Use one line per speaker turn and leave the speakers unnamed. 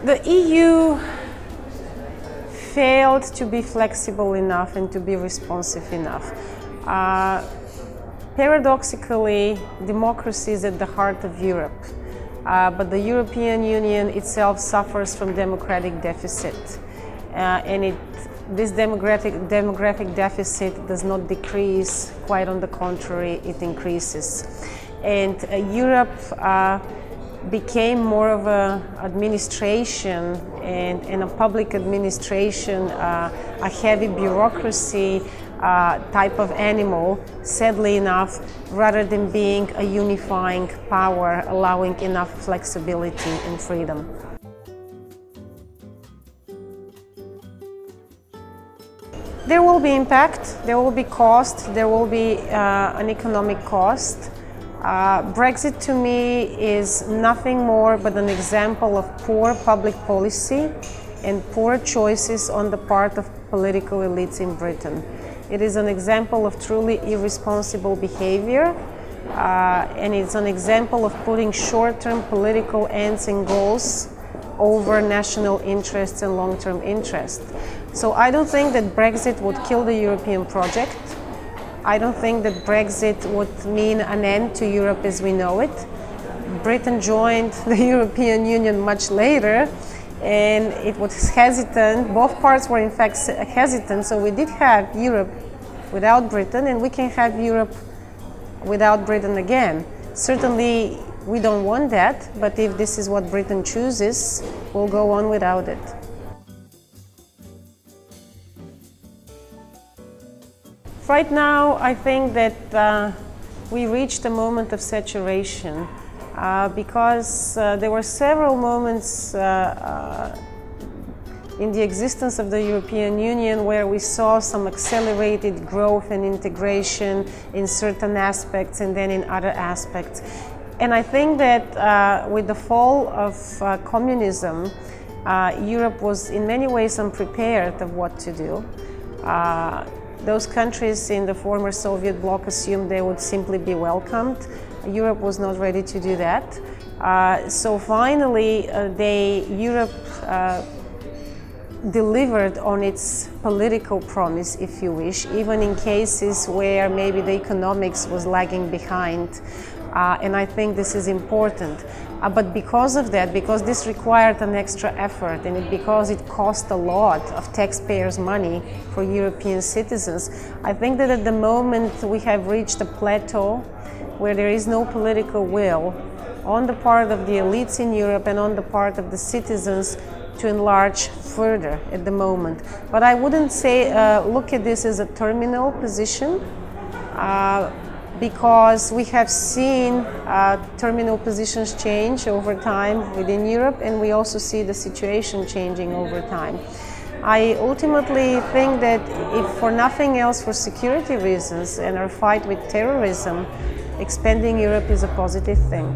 The EU failed to be flexible enough and to be responsive enough. Paradoxically, democracy is at the heart of Europe, but the European Union itself suffers from democratic deficit, and this demographic deficit does not decrease, quite on the contrary, it increases. And Europe became more of an administration and a public administration, a heavy bureaucracy type of animal, sadly enough, rather than being a unifying power, allowing enough flexibility and freedom. There will be impact, there will be cost, there will be an economic cost. Brexit to me is nothing more but an example of poor public policy and poor choices on the part of political elites in Britain. It is an example of truly irresponsible behavior, and it's an example of putting short-term political ends and goals over national interests and long-term interests. So I don't think that Brexit would kill the European project. I don't think that Brexit would mean an end to Europe as we know it. Britain joined the European Union much later, and it was hesitant. Both parts were in fact hesitant, so we did have Europe without Britain, and we can have Europe without Britain again. Certainly, we don't want that, but if this is what Britain chooses, we'll go on without it. Right now, I think that we reached a moment of saturation because there were several moments in the existence of the European Union where we saw some accelerated growth and integration in certain aspects and then in other aspects. And I think that with the fall of communism, Europe was in many ways unprepared of what to do. Those countries in the former Soviet bloc assumed they would simply be welcomed. Europe was not ready to do that. So finally, Europe delivered on its political promise, if you wish, even in cases where maybe the economics was lagging behind. And I think this is important. But because of that, because this required an extra effort and because it cost a lot of taxpayers' money for European citizens, I think that at the moment we have reached a plateau where there is no political will on the part of the elites in Europe and on the part of the citizens to enlarge further at the moment. But I wouldn't say look at this as a terminal position. Because we have seen terminal positions change over time within Europe, and we also see the situation changing over time. I ultimately think that if for nothing else, for security reasons and our fight with terrorism, expanding Europe is a positive thing.